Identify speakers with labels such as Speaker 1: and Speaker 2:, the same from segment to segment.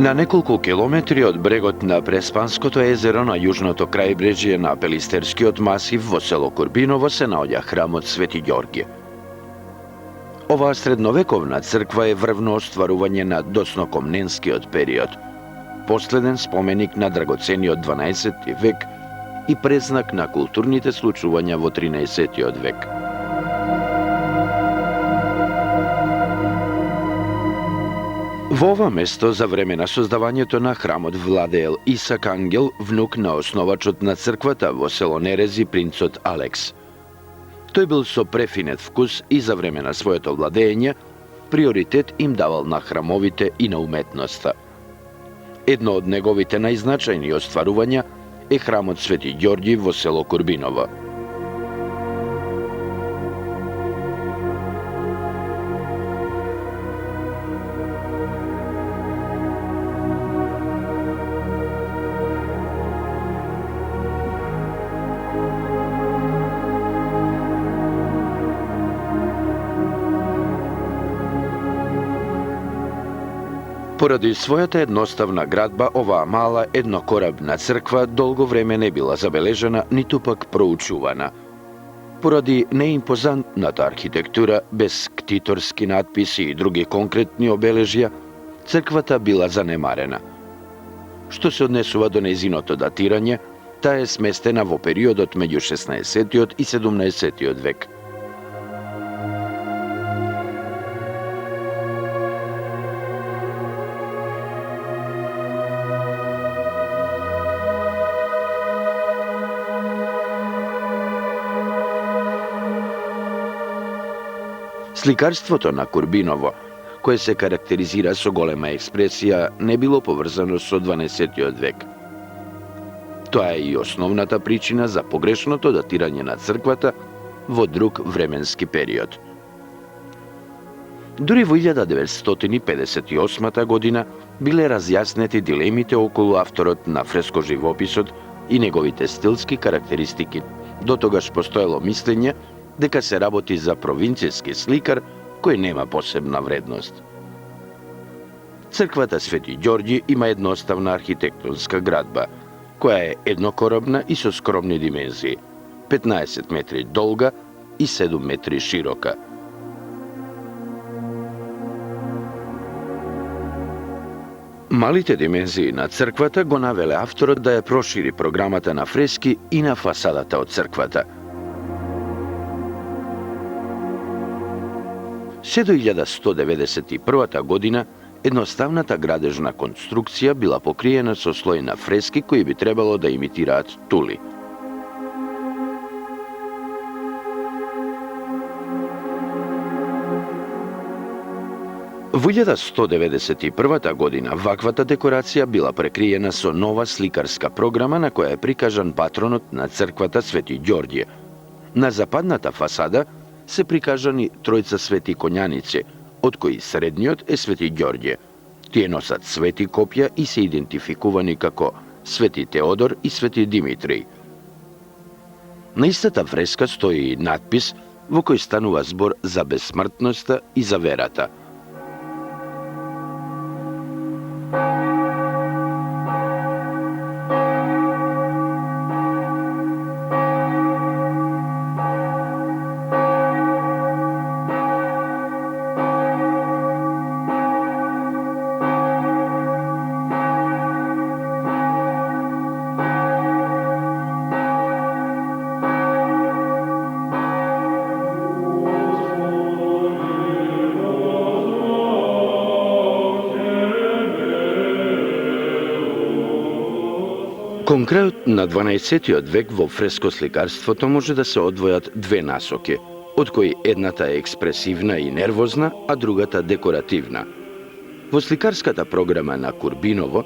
Speaker 1: На неколку километри од брегот на Преспанското езеро на јужното крајбрежје на Пелистерскиот масив во село Курбиново се наоѓа храмот Свети Ѓорѓе. Оваа средновековна црква е врвно остварување на доснокомненскиот период, последен споменик на драгоцениот 12 век и презнак на културните случувања во 13 век. Во ова место за време на создавањето на храмот владеел Исак Ангел, внук на основачот на црквата во село Нерези, принцот Алекс. Тој бил со префинет вкус и за време на своето владење приоритет им давал на храмовите и на уметноста. Едно од неговите најзначајни остварувања е храмот Свети Ѓорѓи во село Курбиново. Поради својата едноставна градба, оваа мала еднокорабна црква долго време не била забележана, ниту пак проучувана. Поради неимпозантната архитектура, без ктиторски надписи и други конкретни обележја, црквата била занемарена. Што се однесува до нејзиното датирање, таа е сместена во периодот меѓу 16 и 17 век. Сликарството на Курбиново, кое се карактеризира со голема експресија, не било поврзано со 12 век. Тоа е и основната причина за погрешното датирање на црквата во друг временски период. Дури во 1958 година биле разјаснети дилемите околу авторот на фрескоживописот и неговите стилски карактеристики. Дотогаш постоело мислење дека се работи за провинцијски сликар кој нема посебна вредност. Црквата Свети Ѓорѓи има едноставна архитектонска градба, која е еднокорабна и со скромни димензии, 15 метри долга и 7 метри широка. Малите димензии на црквата го навеле авторот да ја прошири програмата на фрески и на фасадата од црквата. Се до 1191 година, едноставната градежна конструкција била покриена со слој на фрески кои би требало да имитираат тули. Во 1191 година ваквата декорација била прекриена со нова сликарска програма на која е прикажан патронот на црквата Свети Ѓорѓе. На западната фасада се прикажани тројца свети коњаници, од кои средниот е Свети Ѓорѓе. Тие носат свети копја и се идентификувани како Свети Теодор и Свети Димитриј. На истата фреска стои надпис во кој станува збор за бесмртноста и за верата. Кон крајот на 12 век во фрескосликарството може да се одвојат две насоки, од кои едната е експресивна и нервозна, а другата декоративна. Во сликарската програма на Курбиново,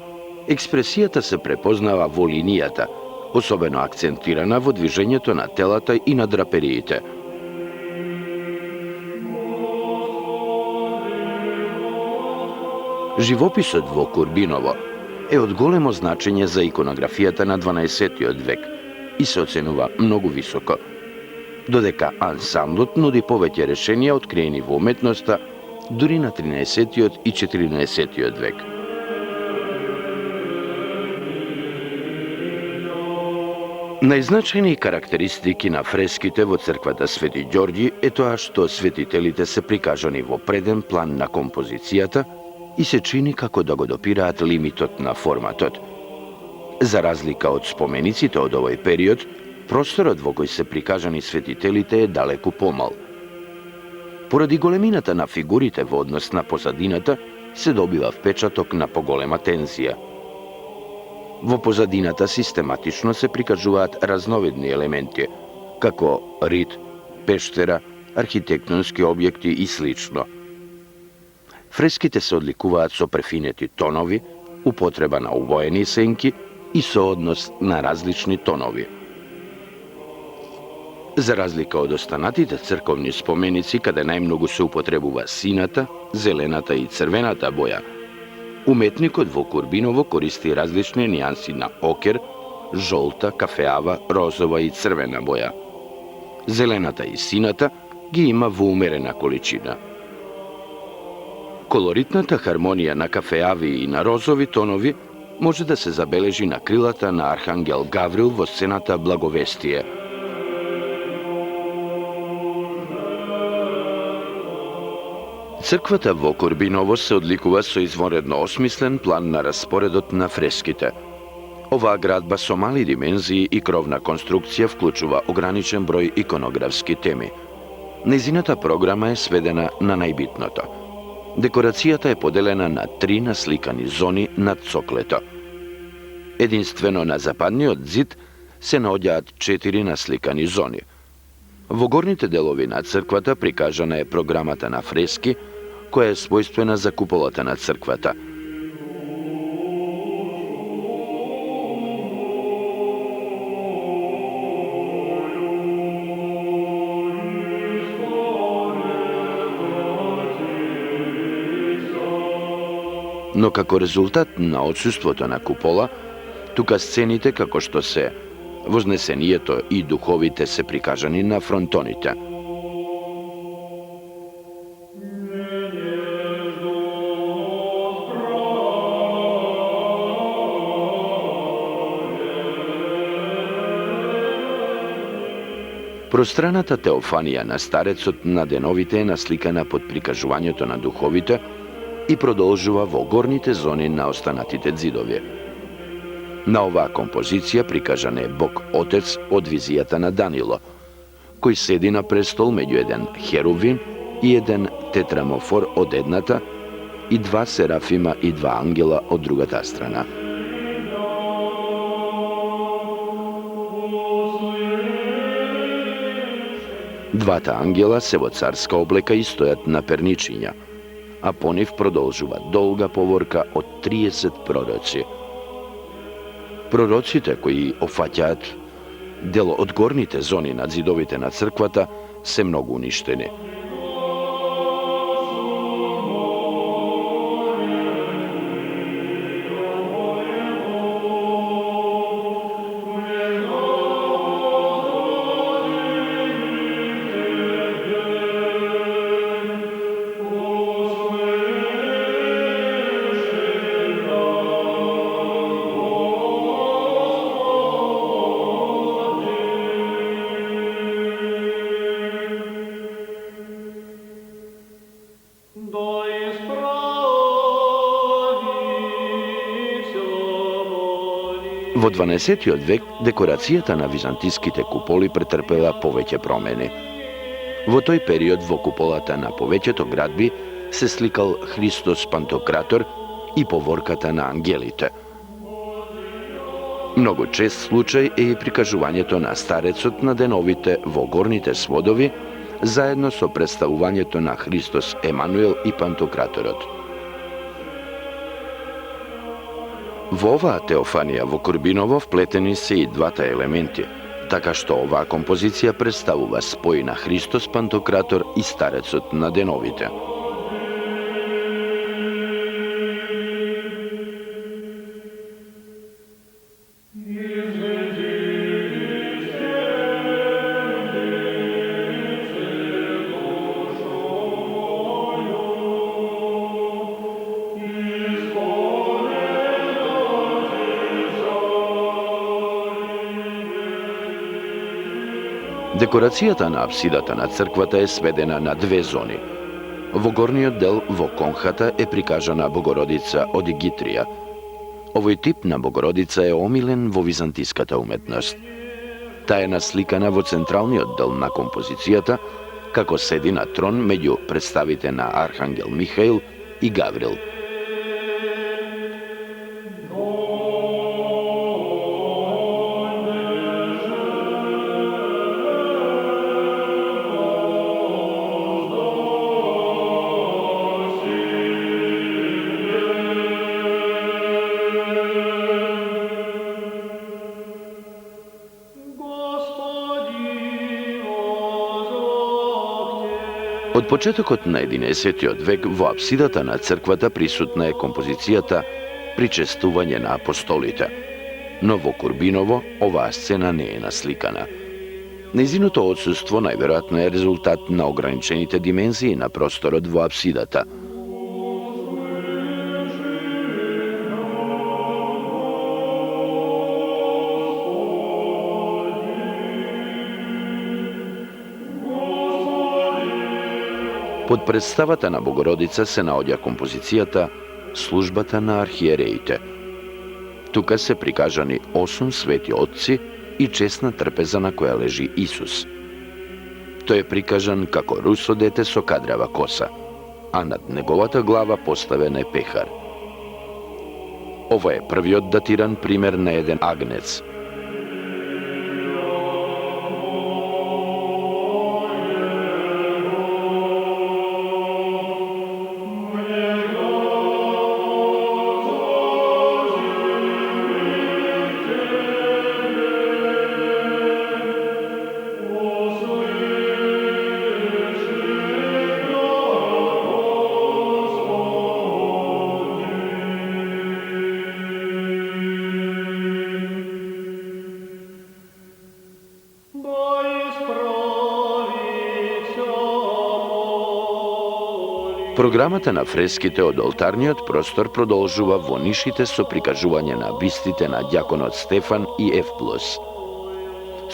Speaker 1: експресијата се препознава во линијата, особено акцентирана во движењето на телата и на драпериите. Живописот во Курбиново е од големо значење за иконографијата на 12 век и се оценува многу високо, додека ансамблот нуди повеќе решенија откриени во уметноста дури на 13 и 14 век. Најзначајни карактеристики на фреските во црквата Свети Ѓорѓи е тоа што светителите се прикажани во преден план на композицијата и се чини како да го допираат лимитот на форматот. За разлика од спомениците од овој период, просторот во кој се прикажани светителите е далеку помал. Поради големината на фигурите во однос на позадината, се добива впечаток на поголема тензија. Во позадината систематично се прикажуваат разновидни елементи, како рид, пештера, архитектонски објекти и слично. Фреските се одликуваат со префинети тонови, употреба на убоени сенки и сооднос на различни тонови. За разлика од останатите црковни споменици, каде најмногу се употребува сината, зелената и црвената боја, уметникот во Курбиново користи различни нијанси на окер, жолта, кафеава, розова и црвена боја. Зелената и сината ги има во умерена количина. Колоритната хармонија на кафеави и на розови тонови може да се забележи на крилата на Архангел Гаврил во сцената Благовестие. Црквата во Курбиново се одликува со извонредно осмислен план на распоредот на фреските. Оваа градба со мали димензии и кровна конструкција вклучува ограничен број иконографски теми. Нејзината програма е сведена на најбитното. Декорацијата е поделена на 3 насликани зони над цоклето. Единствено на западниот зид се наоѓаат 4 насликани зони. Во горните делови на црквата прикажана е програмата на фрески, која е својствена за куполата на црквата. Но како резултат на отсуството на купола, тука сцените како што се Вознесението и духовите се прикажани на фронтоните. Пространата теофанија на старецот на деновите е насликана под прикажувањето на духовите и продолжува во горните зони на останатите ѕидови. На оваа композиција прикажан е Бог Отец од визијата на Данило, кој седи на престол меѓу еден херувим и еден тетрамофор од едната и 2 серафима и 2 ангела од другата страна. Двата ангела се во царска облека и стојат на перничиња, а по нив продолжува долга поворка од 30 пророци. Пророците кои опфаќаат дел од горните зони на ѕидовите на црквата се многу уништени. Во 12 век декорацијата на византиските куполи претрпела повеќе промени. Во тој период во куполата на повеќето градби се сликал Христос Пантократор и поворката на ангелите. Многу чест случај е и прикажувањето на старецот на деновите во горните сводови, заедно со представувањето на Христос Емануел и Пантократорот. Во оваа теофанија во Курбиново вплетени се и двата елементи, така што оваа композиција представува спој на Христос Пантократор и старецот на деновите. Декорацијата на апсидата на црквата е сведена на две зони. Во горниот дел, во конхата, е прикажана Богородица од Гитрија. Овој тип на Богородица е омилен во византиската уметност. Таа е насликана во централниот дел на композицијата, како седи на трон меѓу представите на Архангел Михаил и Гаврил. Од почетокот на 11 век во апсидата на црквата присутна е композицијата Причестување на апостолите, но во Курбиново оваа сцена не е насликана. Нејзиното отсуство најверојатно е резултат на ограничените димензии на просторот во апсидата. Под представата на Богородица се наоѓа композицијата Службата на архиереите. Тука се прикажани 8 свети отци и чесна трпеза на која лежи Исус. Тој е прикажан како русо дете со кадрава коса, а над неговата глава поставен е пехар. Ова е првиот датиран пример на еден агнец. Програмата на фреските од олтарниот простор продолжува во нишите со прикажување на бистите на ѓаконот Стефан и Евплос.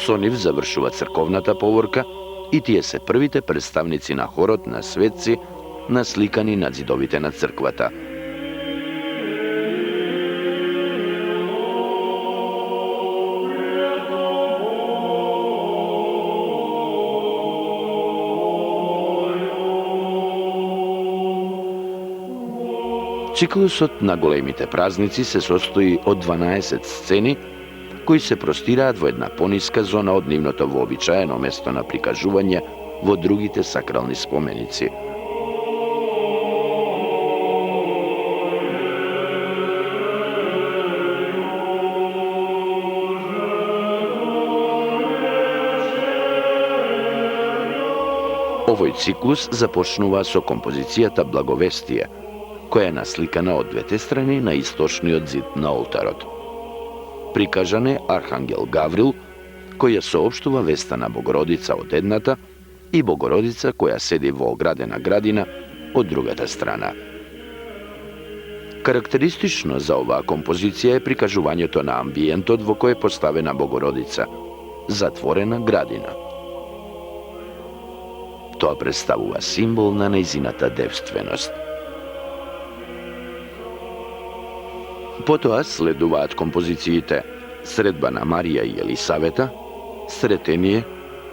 Speaker 1: Со нив завршува црковната поворка и тие се првите представници на хорот на светци насликани на ѕидовите на црквата. Циклусот на големите празници се состои од 12 сцени, кои се простираат во една пониска зона од нивното вообичаено место на прикажување во другите сакрални споменици. Овој циклус започнува со композицијата Благовестие, која е насликана од двете страни на источниот зид на олтарот. Прикажан е Архангел Гаврил, кој ја соопштува веста на Богородица од едната и Богородица која седи во оградена градина од другата страна. Карактеристично за оваа композиција е прикажувањето на амбиентот во кој е поставена Богородица, затворена градина. Тоа представува символ на нејзината девственост. Потоа следуваат композициите Средба на Марија и Елисавета, Сретение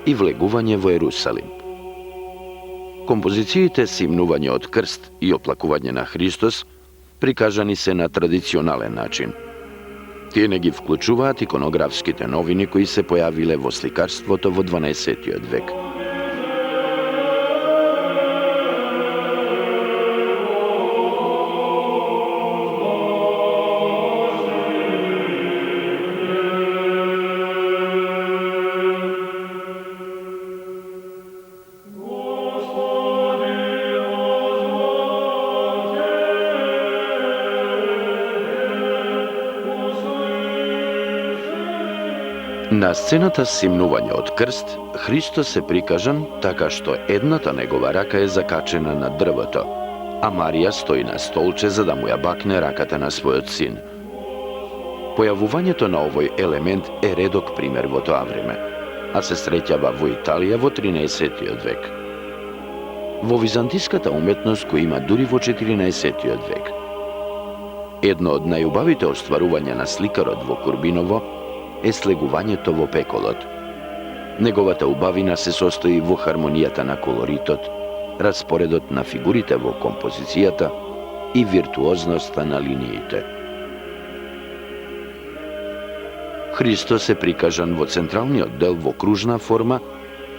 Speaker 1: и Влегување во Ерусалим. Композициите Симнување од крст и Оплакување на Христос прикажани се на традиционален начин. Тие не ги вклучуваат иконографските новини кои се појавиле во сликарството во 12 век. На сцената Симнување од крст, Христос е прикажан така што едната негова рака е закачена на дрвото, а Марија стои на столче за да му ја бакне раката на својот син. Појавувањето на овој елемент е редок пример во тоа време. а се среќава во Италија во 13 век. Во византиската уметност која има дури во 14 век. Едно од најубавите остварувања на сликарот во Курбиново е слегувањето во пеколот. Неговата убавина се состои во хармонијата на колоритот, распоредот на фигурите во композицијата и виртуозноста на линиите. Христос е прикажан во централниот дел во кружна форма,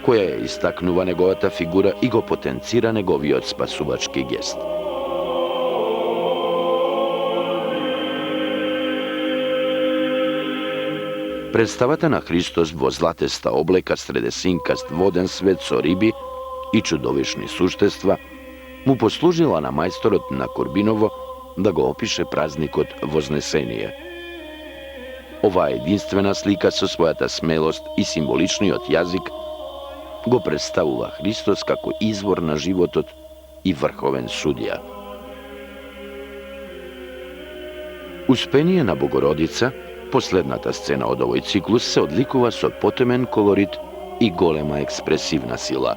Speaker 1: која ја истакнува неговата фигура и го потенцира неговиот спасувачки гест. Представата на Христос во златеста облека среде синкаст воден свет со риби и чудовишни суштества му послужила на мајсторот на Курбиново да го опише празникот Вознесение. Оваа единствена слика со својата смелост и символичниот јазик го представува Христос како извор на животот и врховен судија. Успение на Богородица, последната сцена од овој циклус, се одликува со потемен колорит и голема експресивна сила.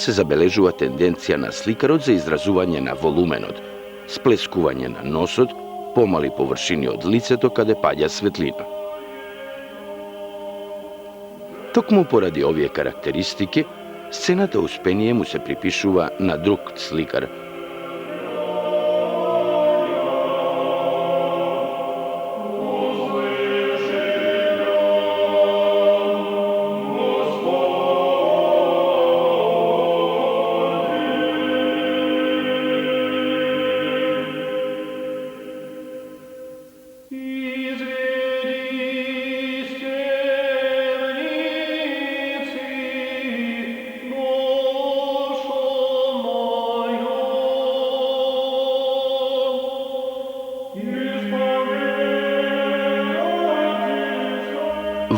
Speaker 1: Се забележува тенденција на сликарот за изразување на волуменот, сплескување на носот, помали површини од лицето каде паѓа светлина. Токму поради овие карактеристики, сцената Успение му се припишува на друг сликар.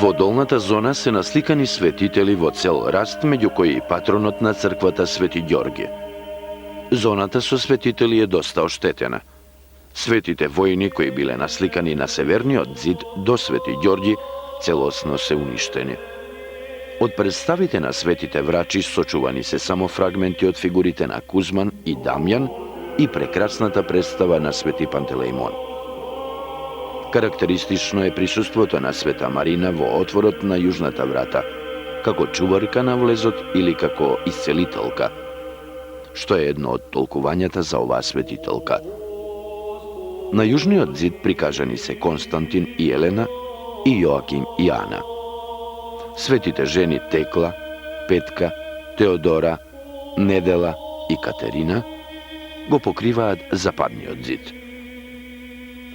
Speaker 1: Во долната зона се насликани светители во цел раст, меѓу кои и патронот на црквата Свети Ѓорѓе. Зоната со светители е доста оштетена. Светите војни кои биле насликани на северниот зид до Свети Ѓорѓи целосно се уништени. Од представите на светите врачи сочувани се само фрагменти од фигурите на Кузман и Дамјан и прекрасната представа на Свети Пантелеимон. Карактеристично е присуството на Света Марина во отворот на јужната врата, како чуварка на влезот или како исцелителка, што е едно од толкувањата за оваа светителка. На јужниот зид прикажани се Константин и Елена и Јоаким и Ана. Светите жени Текла, Петка, Теодора, Недела и Катерина го покриваат западниот зид.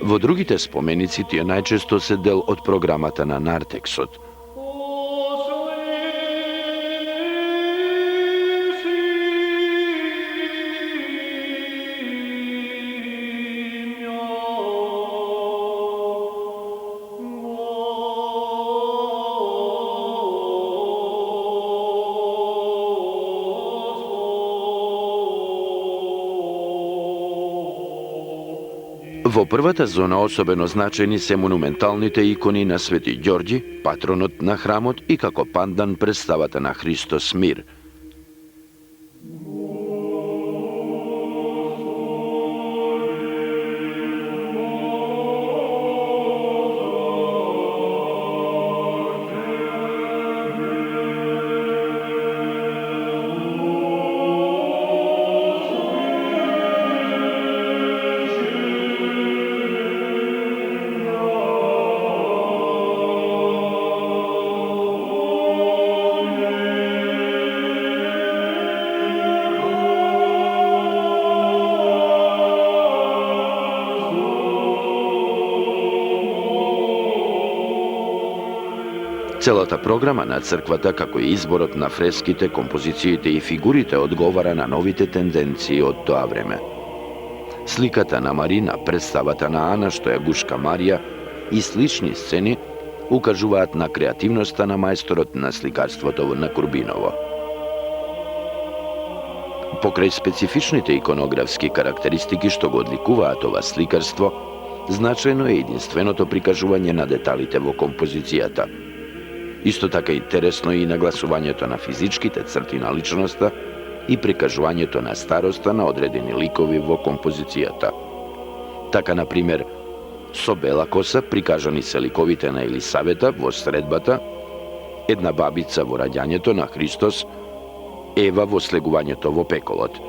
Speaker 1: Во другите споменици тие најчесто се дел од програмата на нартексот. Во првата зона особено значени се монументалните икони на Свети Ѓорѓи, патронот на храмот, и како пандан представата на Христос Мир. Целата програма на црквата, како и изборот на фреските, композициите и фигурите одговара на новите тенденции од тоа време. Сликата на Марина, представата на Ана, што е гушка Марија, и слични сцени укажуваат на креативноста на мајсторот на сликарството на Курбиново. Покрај специфичните иконографски карактеристики што го одликуваат ова сликарство, значајно е единственото прикажување на деталите во композицијата. Исто така интересно е и нагласувањето на физичките црти на личноста и прикажувањето на староста на одредени ликови во композицијата. Така, например, со бела коса прикажани се ликовите на Елисавета во средбата, една бабица во раѓањето на Христос, Ева во слегувањето во пеколот.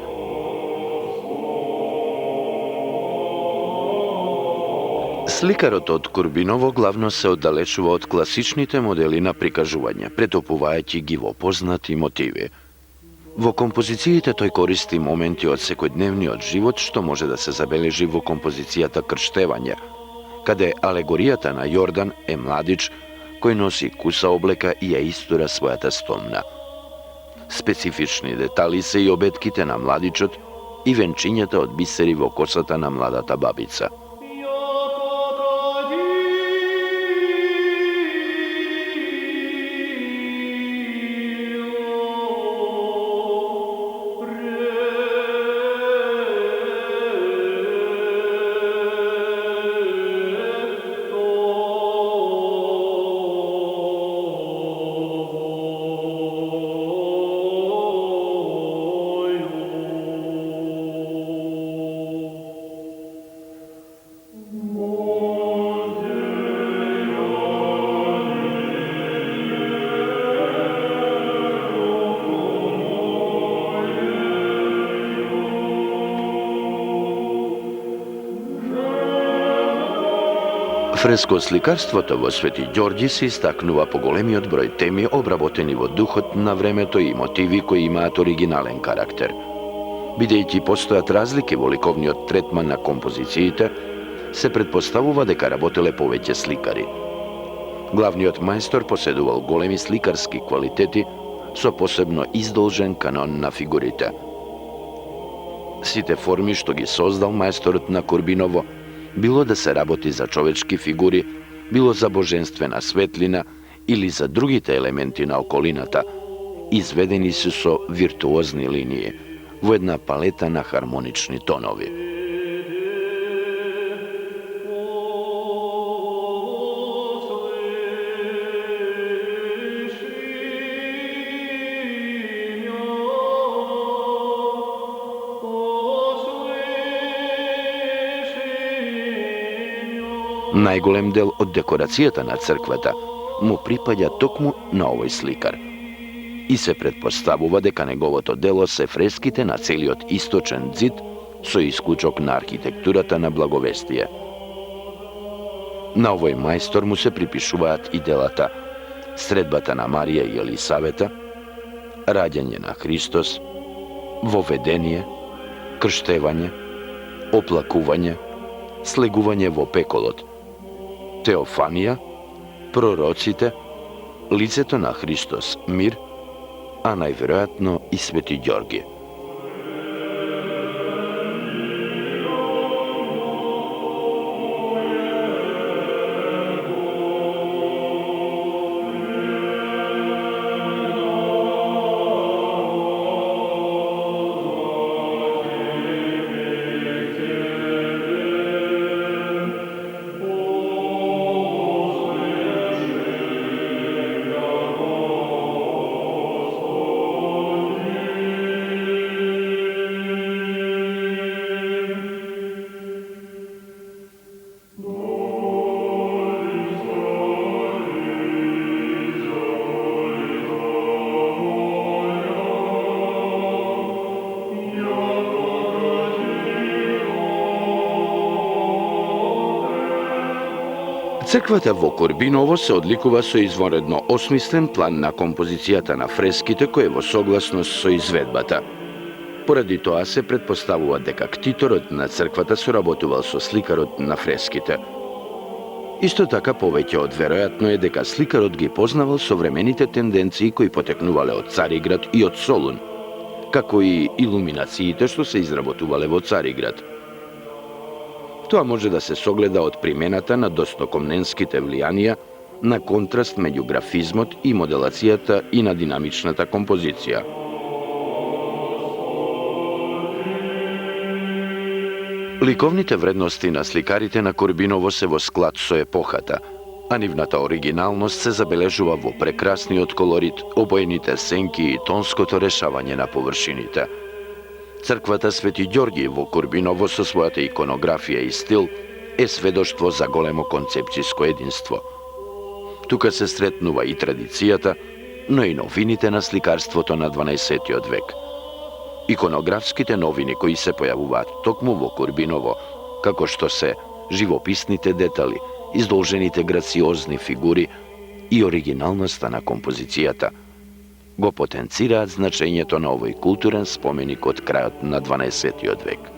Speaker 1: Сликарот од Курбиново главно се оддалечува од класичните модели на прикажување, претопувајќи ги во познати мотиви. Во композициите тој користи моменти од секојдневниот живот што може да се забележи во композицијата Крштевање, каде алегоријата на Јордан е младич кој носи куса облека и ја истура својата стомна. Специфични детали се и обетките на младичот и венчињата од бисери во косата на младата бабица. Фрескосликарството во Свети Ѓорѓи се истакнува по големиот број теми обработени во духот на времето и мотиви кои имаат оригинален карактер. Бидејќи постојат разлики во ликовниот третман на композициите, се претпоставува дека работеле повеќе сликари. Главниот мајстор поседувал големи сликарски квалитети со посебно издолжен канон на фигурите. Сите форми што ги создал мајсторот на Курбиново, било да се работи за човечки фигури, било за боженствена светлина или за другите елементи на околината, изведени се со виртуозни линии, во една палета на хармонични тонови. Најголем дел од декорацијата на црквата му припаѓа токму на овој сликар и се претпоставува дека неговото дело се фреските на целиот источен ѕид со исклучок на архитектурата на Благовестие. На овој мајстор му се припишуваат и делата Средбата на Марија и Елисавета, Раѓање на Христос, Воведение, Крштевање, Оплакување, Слегување во пеколот, Теофанија, Пророците, Лицето на Христос, Мир, а најверојатно и Свети Ѓорѓи. Црквата во Курбиново се одликува со извонредно осмислен план на композицијата на фреските кој е во согласност со изведбата. Поради тоа се претпоставува дека ктиторот на црквата соработувал со сликарот на фреските. Исто така повеќе од веројатно е дека сликарот ги познавал современите тенденции кои потекнувале од Цариград и од Солун, како и илуминациите што се изработувале во Цариград. Тоа може да се согледа од примената на достокомненските влијанија на контраст меѓу графизмот и моделацијата и на динамичната композиција. Ликовните вредности на сликарите на Курбиново се во склад со епохата, а нивната оригиналност се забележува во прекрасниот колорит, обоените сенки и тонското решавање на површините. Црквата Свети Ѓорѓи во Курбиново со својата иконографија и стил е сведоштво за големо концепцијско единство. Тука се сретнува и традицијата, но и новините на сликарството на 12 век. Иконографските новини кои се појавуваат токму во Курбиново, како што се живописните детали, издолжените грациозни фигури и оригиналноста на композицијата, го потенцираат значењето на овој културен споменик од крајот на 12 век.